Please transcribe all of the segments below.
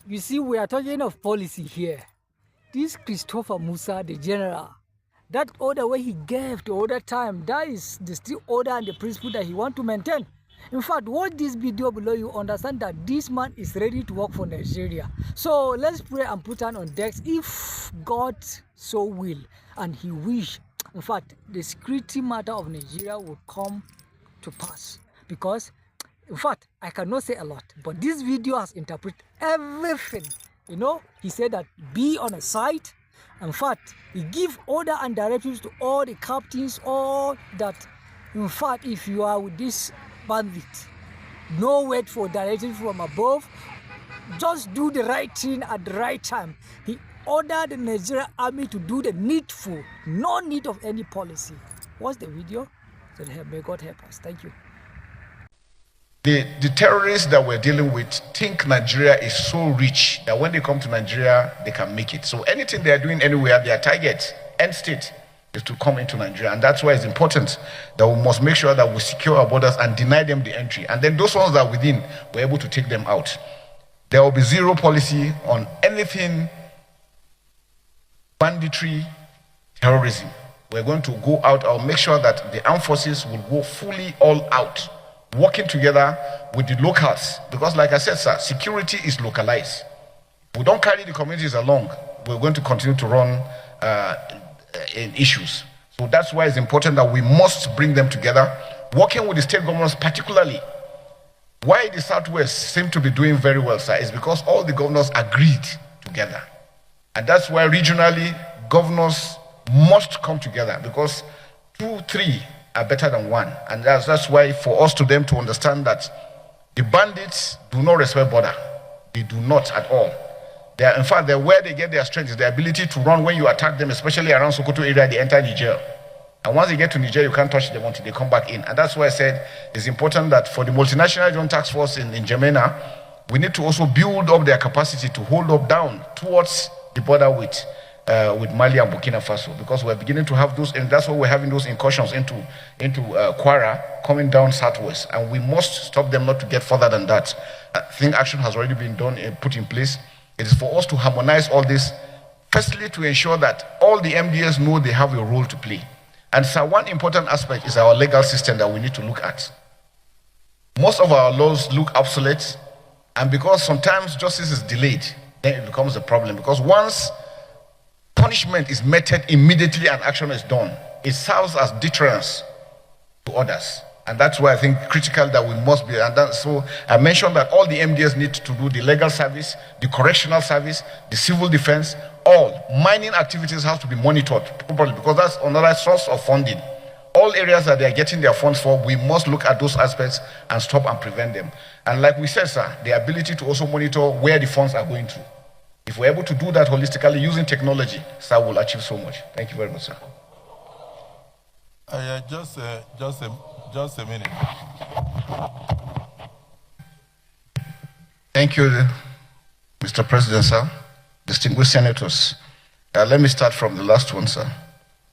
You see, we are talking of policy here. This Christopher Musa, the general, that order where he gave to order time, that is the still order and the principle that he want to maintain. In fact, watch this video below, you understand that this man is ready to work for Nigeria. So let's pray and put on decks if God so will and he wish. In fact, the security matter of Nigeria will come to pass. Because, in fact, I cannot say a lot, but this video has interpreted everything. You know, he said that be on a side. In fact, he give order and directives to all the captains, all that, in fact, if you are with this bandit, no wait for directives from above, just do the right thing at the right time. He ordered the Nigerian army to do the needful, no need of any policy. Watch the video, so may God help us. Thank you. The terrorists that we're dealing with think Nigeria is so rich that when they come to Nigeria, they can make it. So anything they are doing anywhere, their target, end state, is to come into Nigeria. And that's why it's important that we must make sure that we secure our borders and deny them the entry. And then those ones that are within, we're able to take them out. There will be zero policy on anything banditry, terrorism. We're going to go out. I'll make sure that the armed forces will go fully all out, working together with the locals, because like I said, sir, security is localized. We don't carry the communities along. We're going to continue to run in issues. So that's why it's important that we must bring them together, working with the state governments particularly. Why the Southwest seem to be doing very well, sir, is because all the governors agreed together. And that's why regionally, governors must come together, because 2, 3 are better than one. And that's why for us to them to understand that the bandits do not respect border. They do not at all. They are, in fact, where they get their strength is their ability to run when you attack them, especially around Sokoto area. They enter Niger. And once they get to Niger, you can't touch them until they come back in. And that's why I said it's important that for the multinational joint task force in N'Djamena, we need to also build up their capacity to hold up down towards the border with Mali and Burkina Faso, because we're beginning to have those, and that's why we're having those incursions into Kwara, coming down southwest, and we must stop them not to get further than that. I think action has already been done and put in place. It is for us to harmonize all this, firstly to ensure that all the MDS know they have a role to play. And so one important aspect is our legal system that we need to look at. Most of our laws look obsolete, and because sometimes justice is delayed, then it becomes a problem, because once punishment is meted immediately and action is done, it serves as deterrence to others. And that's why I think critical that we must be, and so I mentioned that all the MDS need to do the legal service, the correctional service, the civil defense, all mining activities have to be monitored properly, because that's another source of funding. All areas that they're getting their funds for, we must look at those aspects and stop and prevent them. And like we said, sir, the ability to also monitor where the funds are going to. If we're able to do that holistically using technology, sir, we'll achieve so much. Thank you very much, sir. Just a minute. Thank you, Mr. President, sir. Distinguished senators. Let me start from the last one, sir.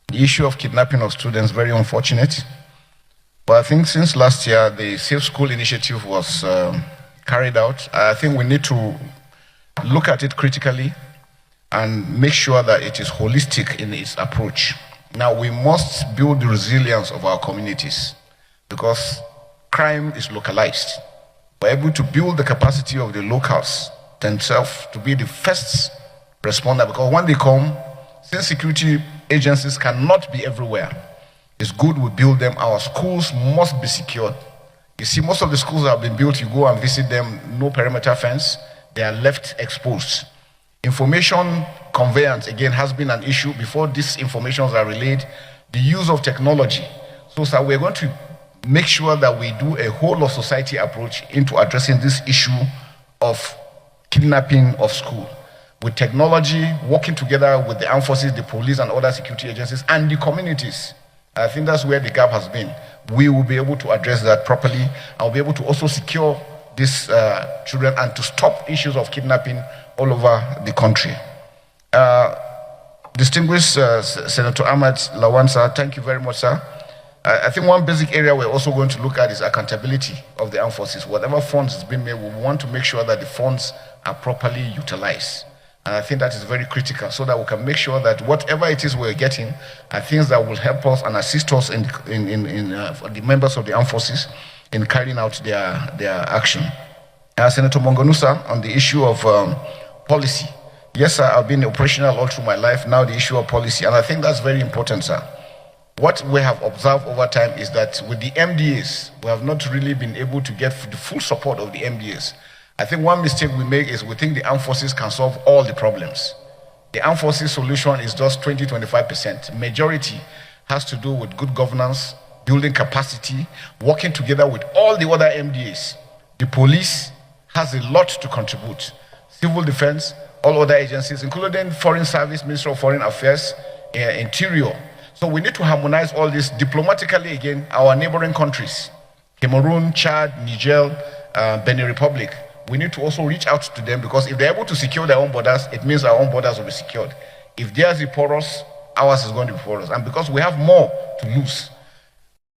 The issue of kidnapping of students, very unfortunate. But I think since last year, the Safe School initiative was carried out. I think we need to look at it critically and make sure that it is holistic in its approach. Now, we must build the resilience of our communities, because crime is localized. We're able to build the capacity of the locals themselves to be the first responder, because when they come, since security agencies cannot be everywhere, it's good we build them. Our schools must be secured. You see, most of the schools that have been built, you go and visit them, no perimeter fence, they are left exposed. Information conveyance, again, has been an issue. Before these informations are relayed, the use of technology. So, sir, we're going to make sure that we do a whole of society approach into addressing this issue of kidnapping of school. With technology, working together with the armed forces, the police and other security agencies, and the communities. I think that's where the gap has been. We will be able to address that properly, and we'll be able to also secure these children and to stop issues of kidnapping all over the country. Distinguished Senator Ahmad Lawan, sir, thank you very much, sir. I think one basic area we're also going to look at is accountability of the armed forces. Whatever funds is being made, we want to make sure that the funds are properly utilized. And I think that is very critical so that we can make sure that whatever it is we're getting are things that will help us and assist us in the members of the armed forces in carrying out their action. Senator Mongonusa, on the issue of policy. Yes, sir, I've been operational all through my life. Now the issue of policy, and I think that's very important, sir. What we have observed over time is that with the MDAs, we have not really been able to get the full support of the MDAs. I think one mistake we make is we think the armed forces can solve all the problems. The armed forces solution is just 20-25%. Majority has to do with good governance, building capacity, working together with all the other MDAs. The police has a lot to contribute. Civil defense, all other agencies, including Foreign Service, Ministry of Foreign Affairs, Interior. So we need to harmonize all this diplomatically again, our neighboring countries, Cameroon, Chad, Niger, Benin Republic. We need to also reach out to them because if they're able to secure their own borders, it means our own borders will be secured. If theirs is porous, ours is going to be porous. And because we have more to lose,